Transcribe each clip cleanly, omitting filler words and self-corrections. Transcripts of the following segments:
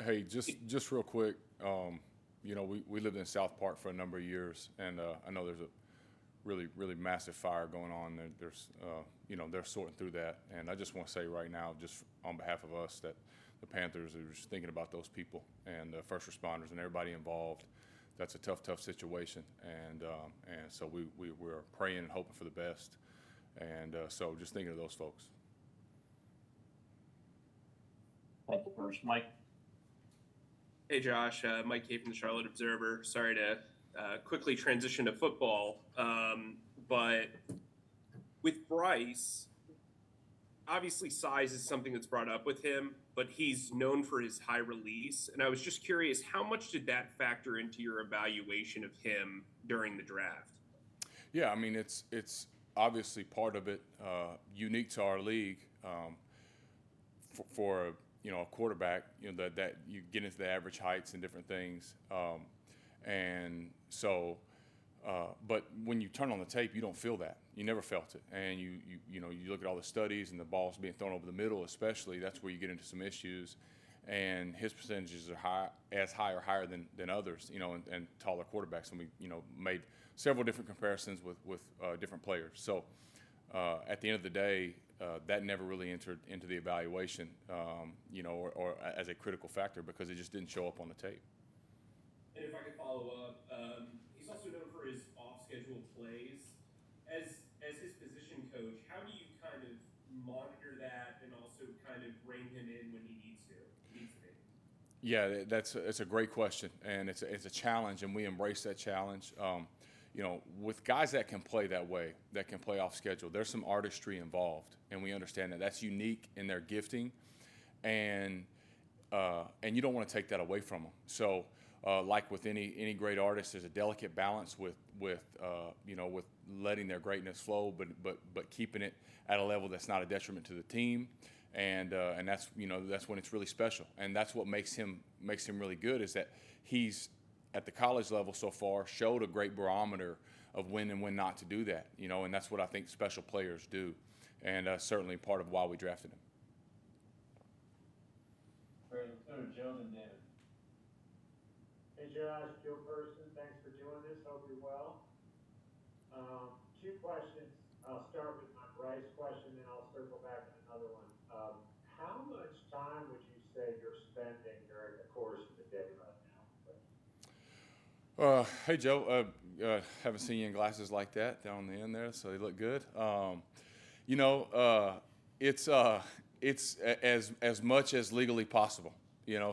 Hey, just real quick, we lived in South Park for a number of years, and I know there's a really massive fire going on. They're sorting through that, and I just want to say right now, just on behalf of us, that the Panthers are just thinking about those people and the first responders and everybody involved. That's a tough situation, and so we're praying and hoping for the best, and so just thinking of those folks. Thank you, Coach. Mike. Hey, Josh. Mike K from the Charlotte Observer. Sorry to quickly transition to football, but with Bryce, obviously size is something that's brought up with him, but he's known for his high release. And I was just curious, how much did that factor into your evaluation of him during the draft? Yeah, I mean it's obviously part of it, unique to our league, for a quarterback, that you get into the average heights and different things, and so. But when you turn on the tape, you don't feel that. You never felt it, and you look at all the studies and the balls being thrown over the middle, especially. That's where you get into some issues, and his percentages are high or higher than others, and taller quarterbacks. And we made several different comparisons with different players. So at the end of the day, that never really entered into the evaluation, or as a critical factor, because it just didn't show up on the tape. And if I could follow up, he's also known for his off-schedule plays. As his position coach, how do you kind of monitor that and also kind of rein him in when he needs to be? Yeah, it's a great question, and it's a challenge, and we embrace that challenge. With guys that can play that way, that can play off schedule, there's some artistry involved, and we understand that that's unique in their gifting, and you don't want to take that away from them. So, like with any great artist, there's a delicate balance with letting their greatness flow, but keeping it at a level that's not a detriment to the team, and that's when it's really special, and that's what makes him really good, is that he's at the college level so far showed a great barometer of when and when not to do that, and that's what I think special players do, and certainly part of why we drafted him. Great. Let's go to Joe and David. Hey Josh, Joe Person, thanks for doing this. Hope you're well. Two questions. I'll start with my Bryce question, then I'll circle back to another one. How much time would you say you're spending during the course of the day right now? Hey Joe, haven't seen you in glasses like that down the end there, so they look good. It's as much as legally possible,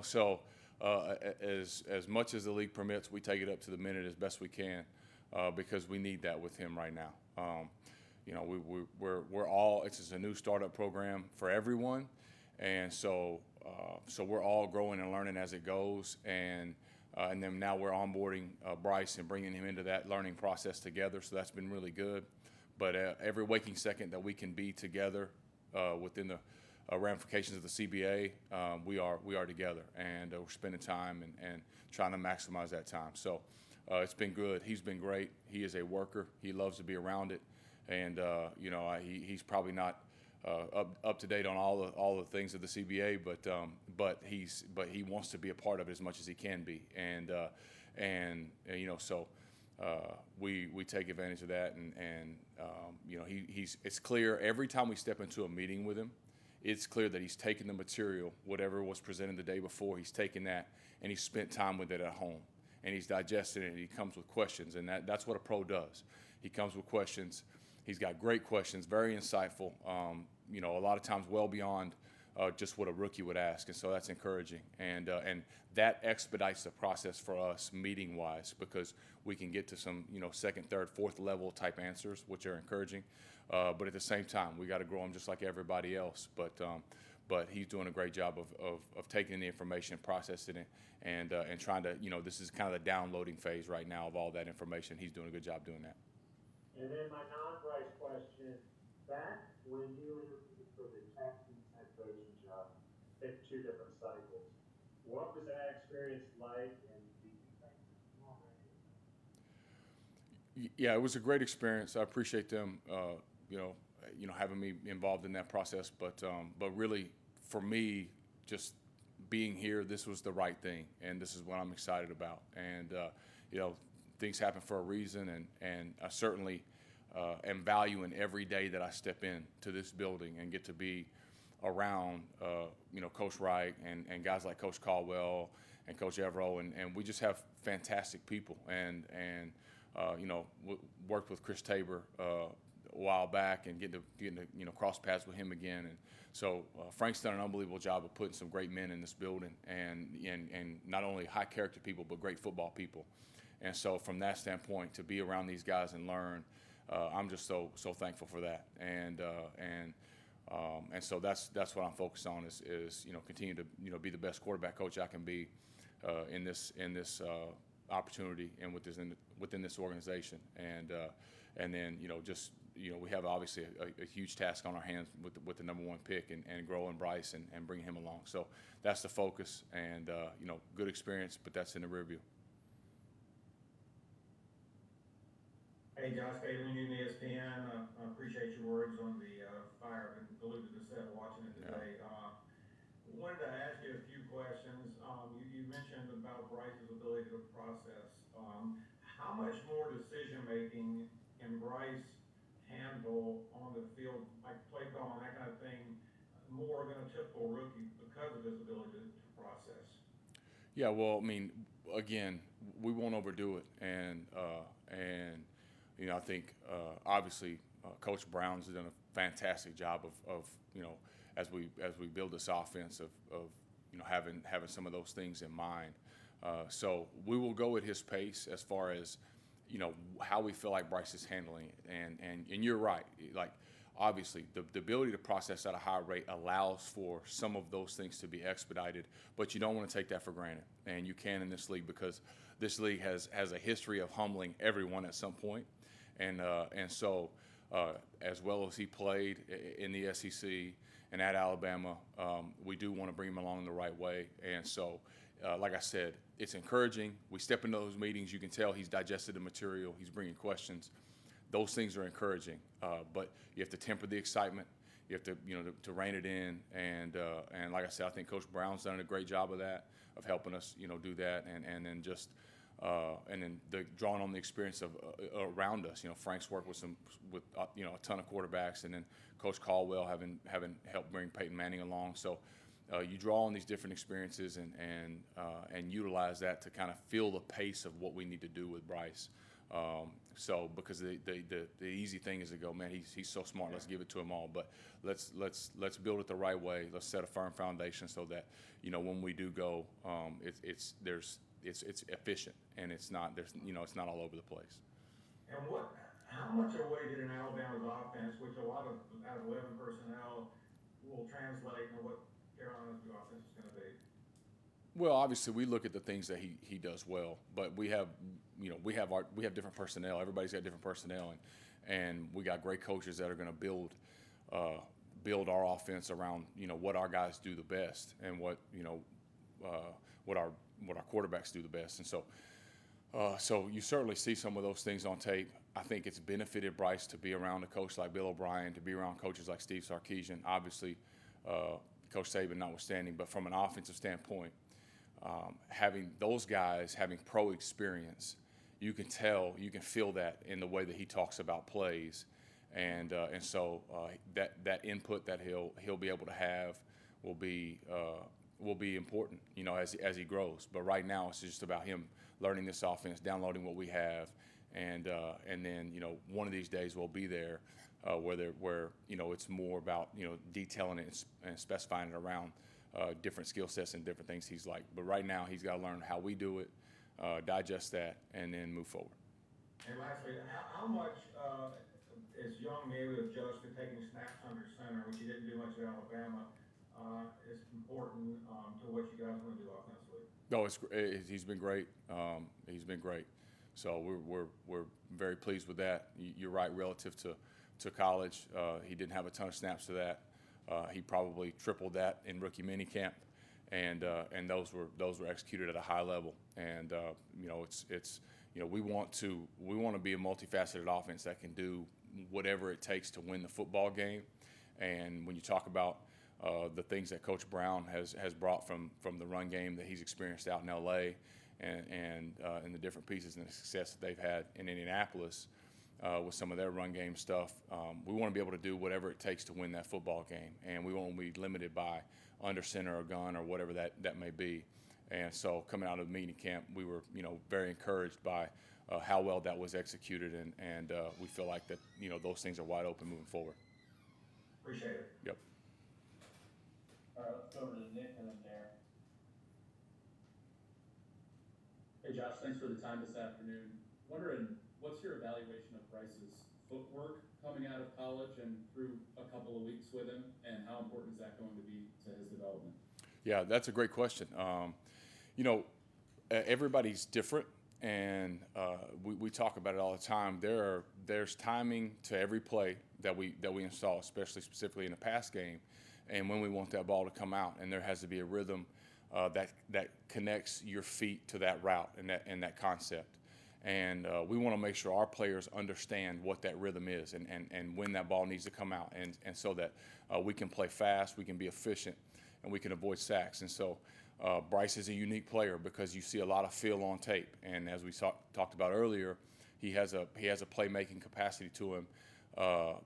So as much as the league permits, we take it up to the minute as best we can, because we need that with him right now. We're all, it's just a new startup program for everyone, and so we're all growing and learning as it goes, and then now we're onboarding Bryce and bringing him into that learning process together. So that's been really good. But every waking second that we can be together within the ramifications of the CBA, we are together, and we're spending time and trying to maximize that time. So it's been good. He's been great. He is a worker. He loves to be around it, and he's probably not up to date on all the things of the CBA, but he wants to be a part of it as much as he can be, and so we take advantage of that, and it's clear every time we step into a meeting with him. It's clear that he's taken the material, whatever was presented the day before, he's taken that and he's spent time with it at home, and he's digested it, and he comes with questions, and that's what a pro does. He comes with questions. He's got great questions, very insightful, a lot of times well beyond just what a rookie would ask, and so that's encouraging, and that expedites the process for us meeting-wise, because we can get to some second, third, fourth level type answers, which are encouraging, but at the same time we got to grow him just like everybody else, but he's doing a great job of taking the information, processing it, and trying to, this is kind of the downloading phase right now of all that information. He's doing a good job doing that. And then my non-Bryce question, back when you interviewed for the Texans head coaching job, in 2 different cycles, what was that experience like, and do you think it's already? Yeah, it was a great experience. I appreciate them, having me involved in that process. But really, for me, just being here, this was the right thing, and this is what I'm excited about. And you know, things happen for a reason, and I certainly am valuing every day that I step in to this building and get to be around you know, Coach Wright and guys like Coach Caldwell and Coach Evero, and we just have fantastic people. And you know, worked with Chris Tabor a while back and getting to you know, cross paths with him again. And so Frank's done an unbelievable job of putting some great men in this building, and not only high character people but great football people. And so from that standpoint, to be around these guys and learn, I'm just so thankful for that. And so that's what I'm focused on is you know, continue to, you know, be the best quarterback coach I can be in this opportunity and within this organization. And then, you know, just, you know, we have obviously a huge task on our hands with the number 1 pick and growing Bryce and bringing him along. So that's the focus, and you know, good experience, but that's in the rear view. Hey, Josh Bailey, ESPN. I appreciate your words on the fire. I've been glued to the set watching it today. Wanted to ask you a few questions. You mentioned about Bryce's ability to process. How much more decision making can Bryce handle on the field, like play calling, that kind of thing, more than a typical rookie because of his ability to process? Yeah, well, I mean, again, we won't overdo it, and you know, I think obviously Coach Brown's done a fantastic job of you know, as we build this offense of you know, having some of those things in mind. So we will go at his pace as far as, you know, how we feel like Bryce is handling it. And you're right, like obviously the ability to process at a high rate allows for some of those things to be expedited, but you don't want to take that for granted. And you can in this league, because this league has a history of humbling everyone at some point. And so as well as he played in the SEC and at Alabama, we do want to bring him along the right way. And so, like I said, it's encouraging. We step into those meetings, you can tell he's digested the material, he's bringing questions. Those things are encouraging, but you have to temper the excitement. You have to, you know, to rein it in. And like I said, I think Coach Brown's done a great job of that, of helping us, you know, do that. And then just and then drawing on the experience of around us. You know, Frank's worked with you know, a ton of quarterbacks, and then Coach Caldwell having helped bring Peyton Manning along. So you draw on these different experiences and utilize that to kind of feel the pace of what we need to do with Bryce. So because the easy thing is to go, man, he's so smart, let's give it to him all. But let's build it the right way. Let's set a firm foundation so that, you know, when we do go, it's efficient, and it's not all over the place. And how much away did an Alabama's offense, which a lot of out of 11 personnel, will translate into what Carolina's new offense is going to be? Well, obviously we look at the things that he does well, but we have different personnel. Everybody's got different personnel, and we got great coaches that are going to build our offense around, you know, what our guys do the best, and what our quarterbacks do the best. And so you certainly see some of those things on tape. I think it's benefited Bryce to be around a coach like Bill O'Brien, to be around coaches like Steve Sarkisian, obviously Coach Saban notwithstanding. But from an offensive standpoint, having those guys having pro experience, you can feel that in the way that he talks about plays, and so that input that he'll be able to have will be important, you know, as he grows. But right now it's just about him learning this offense, downloading what we have, and then, you know, one of these days we'll be there where you know, it's more about, you know, detailing it and specifying it around different skill sets and different things he's like. But right now he's got to learn how we do it, digest that, and then move forward. And lastly, how much is Young able to adjust to taking snaps under center, which he didn't do much at Alabama, is important to what you guys want to do offensively? No, he's been great. He's been great. So we're very pleased with that. You're right, relative to college, he didn't have a ton of snaps to that. He probably tripled that in rookie minicamp, and those were executed at a high level. And you know, it's you know, we want to be a multifaceted offense that can do whatever it takes to win the football game. And when you talk about the things that Coach Brown has brought from the run game that he's experienced out in L.A. and the different pieces and the success that they've had in Indianapolis with some of their run game stuff. We want to be able to do whatever it takes to win that football game, and we won't be limited by under center or gun or whatever that may be. And so coming out of the meeting camp, we were very encouraged by how well that was executed, and we feel like that those things are wide open moving forward. Appreciate it. Yep. All right, let's go over to Nick and then Darren. Hey Josh, thanks for the time this afternoon. Wondering, what's your evaluation of Bryce's footwork coming out of college and through a couple of weeks with him, and how important is that going to be to his development? Yeah, that's a great question. Everybody's different, and we talk about it all the time. There's timing to every play that we install, especially specifically in the pass game, and when we want that ball to come out, and there has to be a rhythm that connects your feet to that route and that concept. And we want to make sure our players understand what that rhythm is and when that ball needs to come out, and so that we can play fast, we can be efficient, and we can avoid sacks. And so Bryce is a unique player because you see a lot of feel on tape, and as we talked about earlier, he has a playmaking capacity to him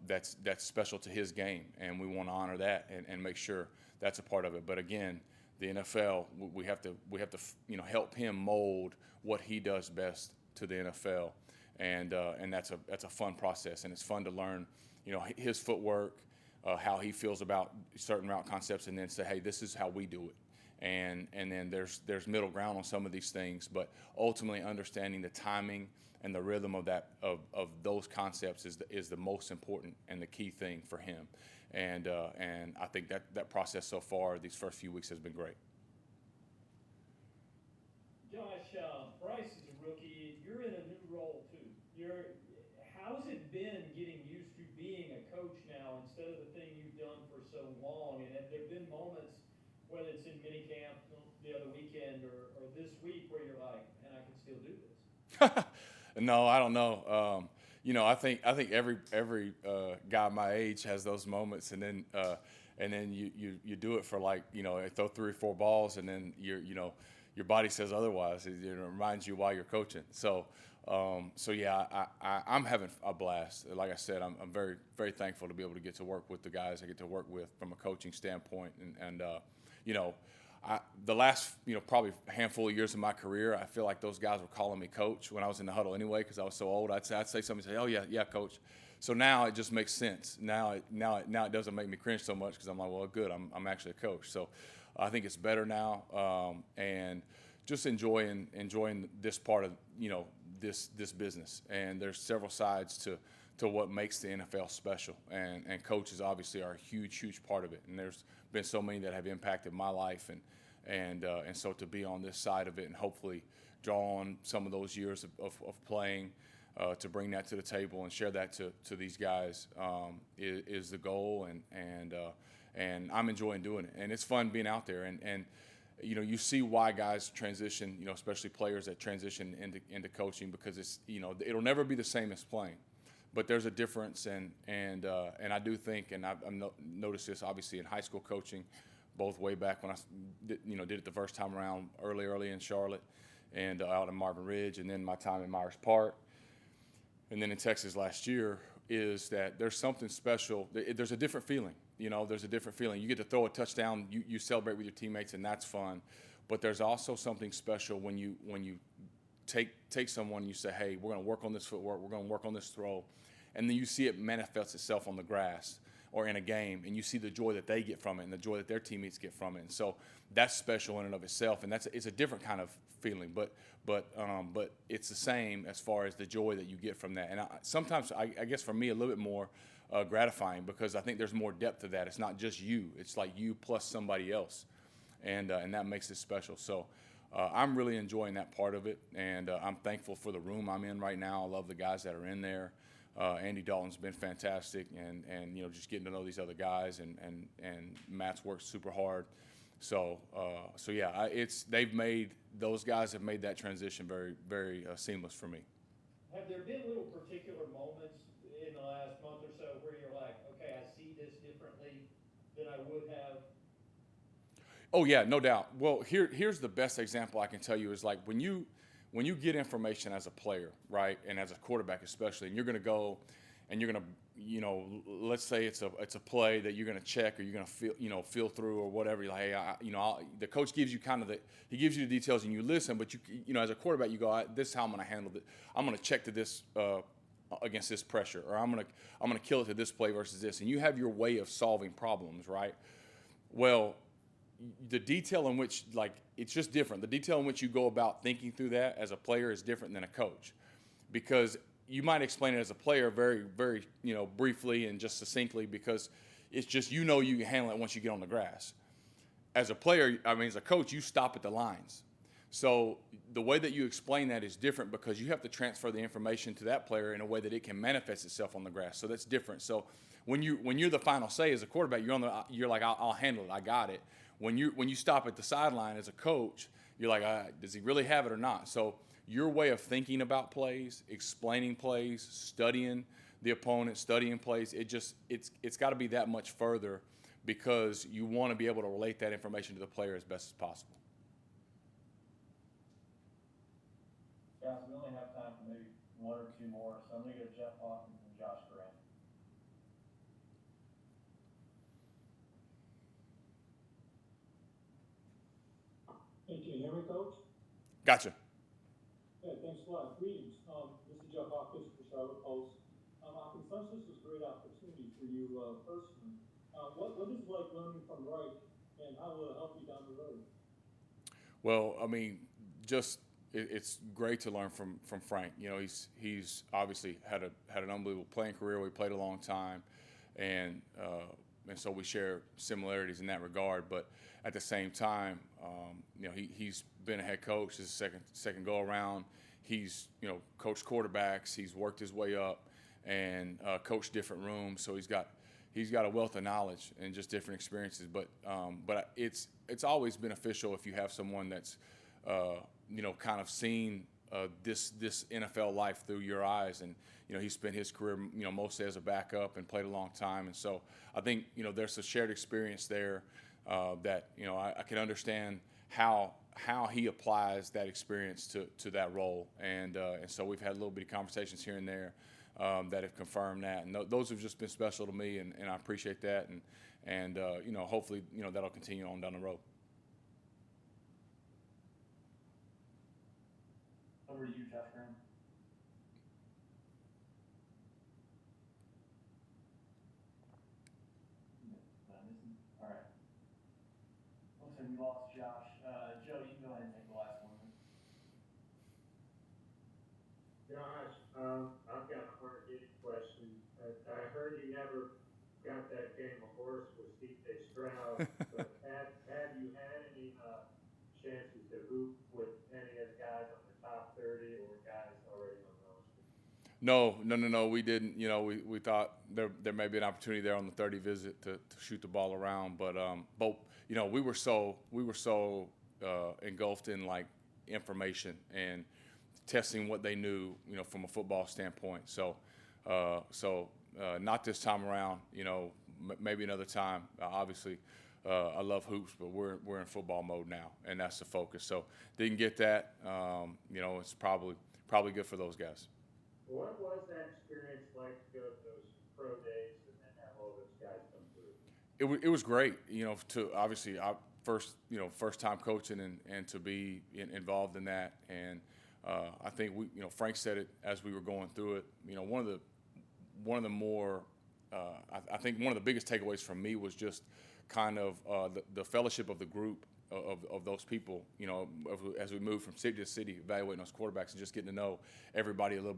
that's special to his game, and we want to honor that and make sure that's a part of it. But again, the NFL, we have to help him mold what he does best to the NFL, and that's a fun process, and it's fun to learn his footwork, how he feels about certain route concepts, and then say, hey, this is how we do it. And then there's middle ground on some of these things, but ultimately understanding the timing and the rhythm of those concepts is the most important and the key thing for him. And I think that process so far these first few weeks has been great. Josh, Bryce is a rookie. You're in a new role too. How's it been getting used to being a coach now instead of the thing you've done for so long? And have there been moments, whether it's in minicamp the other weekend or this week, where you're like, man, I can still do this? No, I don't know. I think every guy my age has those moments, and then you do it for throw 3 or 4 balls, and then your body says otherwise. It reminds you why you're coaching. So yeah, I'm having a blast. Like I said, I'm very, very thankful to be able to get to work with the guys I get to work with from a coaching standpoint. And the last, probably handful of years of my career, I feel like those guys were calling me coach when I was in the huddle anyway, because I was so old. I'd say something, say, oh yeah, coach. So now it just makes sense. Now it doesn't make me cringe so much because I'm like, well, good, I'm actually a coach. So I think it's better now, and just enjoying this part of this business. And there's several sides to what makes the NFL special, and coaches obviously are a huge part of it. And there's been so many that have impacted my life, and so to be on this side of it and hopefully draw on some of those years of playing to bring that to the table and share that to these guys is the goal, and I'm enjoying doing it, and it's fun being out there, and you see why guys transition, especially players that transition into coaching, because it's it'll never be the same as playing, but there's a difference, and I do think, and I've noticed this obviously in high school coaching, both way back when I did it the first time around early in Charlotte and out in Marvin Ridge, and then my time in Myers Park, and then in Texas last year, is that there's something special. There's a different feeling. There's a different feeling. You get to throw a touchdown, you celebrate with your teammates, and that's fun. But there's also something special when you take someone, you say, hey, we're going to work on this footwork, we're going to work on this throw, and then you see it manifest itself on the grass or in a game, and you see the joy that they get from it and the joy that their teammates get from it. And so that's special in and of itself, and it's a different kind of feeling, but it's the same as far as the joy that you get from that. And sometimes I guess for me a little bit more gratifying, because I think there's more depth to that. It's not just you; it's like you plus somebody else, and that makes it special. So I'm really enjoying that part of it, and I'm thankful for the room I'm in right now. I love the guys that are in there. Andy Dalton's been fantastic, and just getting to know these other guys, and Matt's worked super hard. So yeah, those guys have made that transition very, very seamless for me. Have there been little particular moments in the last month or so where you're like, okay, I see this differently than I would have. Oh yeah, no doubt. Well, here's the best example I can tell you is like when you get information as a player, right, and as a quarterback especially, and you're going to go and you're going to, let's say it's a play that you're going to check or you're going to feel through or whatever. You're like, hey, the coach gives you he gives you the details and you listen, but you as a quarterback you go, this is how I'm going to handle it. I'm going to check to this against this pressure, or I'm going to kill it to this play versus this, and you have your way of solving problems, right? Well, the detail in which, like, it's just different. The detail in which you go about thinking through that as a player is different than a coach, because you might explain it as a player very, very, briefly and just succinctly, because it's just, you can handle it once you get on the grass. As a player, as a coach, you stop at the lines. So the way that you explain that is different because you have to transfer the information to that player in a way that it can manifest itself on the grass. So that's different. So when you're the final say as a quarterback, you're like, I'll handle it. I got it. When you stop at the sideline as a coach, you're like, does he really have it or not? So your way of thinking about plays, explaining plays, studying the opponent, studying plays, it's got to be that much further because you want to be able to relate that information to the player as best as possible. Guys, we only have time for maybe one or two more, so I'm gonna go Jeff Hawkins and Josh Grant. Hey, can you hear me, Coach? Gotcha. Yeah, thanks a lot. Greetings. This is Jeff Hawkins from the Charlotte Post. I can sense this is a great opportunity for you personally. What is it like learning from Reich, and how will it help you down the road? Well, it's great to learn from Frank. He's obviously had an unbelievable playing career. We played a long time, and so we share similarities in that regard. But at the same time, he's been a head coach. This is second go around. He's coached quarterbacks. He's worked his way up and coached different rooms. So he's got a wealth of knowledge and just different experiences. But it's always beneficial if you have someone that's kind of seen this NFL life through your eyes. And he spent his career mostly as a backup and played a long time. And so I think there's a shared experience there that I can understand how he applies that experience to that role. And so we've had a little bit of conversations here and there that have confirmed that, and those have just been special to me, and I appreciate that, and hopefully that'll continue on down the road. Over to you, Josh Grant. All right. Looks like we lost Josh. Joe, you can go ahead and take the last one. Josh, I've got a hard-hitting question. I heard you never got that game of horse with C.J. Stroud, but have you had any chances to hoop with any of the guys on the top 30 or guys already on the roster? No, we didn't. We thought there may be an opportunity there on the 30 visit to shoot the ball around, but we were so engulfed in like information and testing what they knew, from a football standpoint. So not this time around. Maybe another time. Obviously, I love hoops, but we're in football mode now, and that's the focus. So didn't get that. It's probably good for those guys. What was that experience like to go to those pro days and then have all those guys come through? It was great. To obviously first time coaching and to be involved in that. And I think Frank said it as we were going through it. One of the more I think one of the biggest takeaways from me was just kind of the fellowship of the group of those people, as we move from city to city, evaluating those quarterbacks and just getting to know everybody a little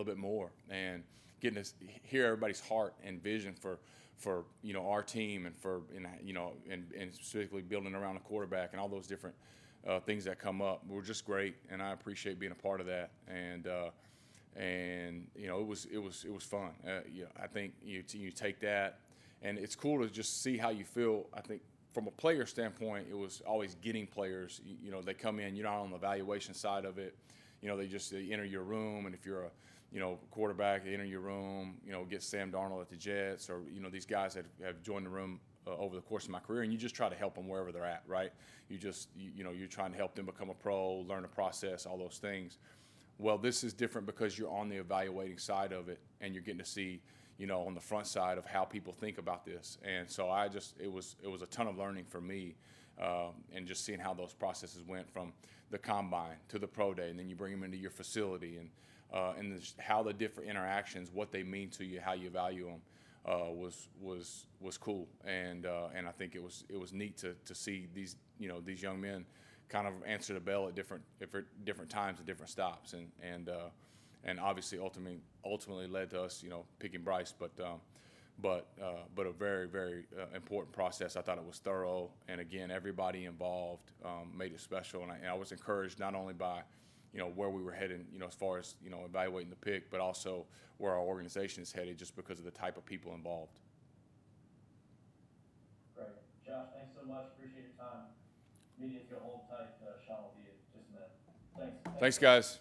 bit more, and getting to hear everybody's heart and vision for our team and and specifically building around a quarterback and all those different things that come up were just great, and I appreciate being a part of that. And it was fun. I think you take that, and it's cool to just see how you feel. I think from a player standpoint, it was always getting players. They come in, you're not on the evaluation side of it. They enter your room, and if you're a quarterback, they enter your room. Get Sam Darnold at the Jets, or these guys that have joined the room over the course of my career, and you just try to help them wherever they're at, right? You're trying to help them become a pro, learn the process, all those things. Well, this is different because you're on the evaluating side of it, and you're getting to see, on the front side of how people think about this. And so it was a ton of learning for me, and just seeing how those processes went from the combine to the pro day, and then you bring them into your facility, and how the different interactions, what they mean to you, how you value them, was cool. And I think it was neat to see these young men kind of answer the bell at different times and different stops, and obviously ultimately led to us picking Bryce, but a very, very important process. I thought it was thorough, and again, everybody involved made it special, and I was encouraged not only by where we were heading, as far as evaluating the pick, but also where our organization is headed, just because of the type of people involved. Great. Josh, thanks so much. Appreciate your time. Media's go hold tight. Sean will be just a minute. Thanks. Thanks, guys.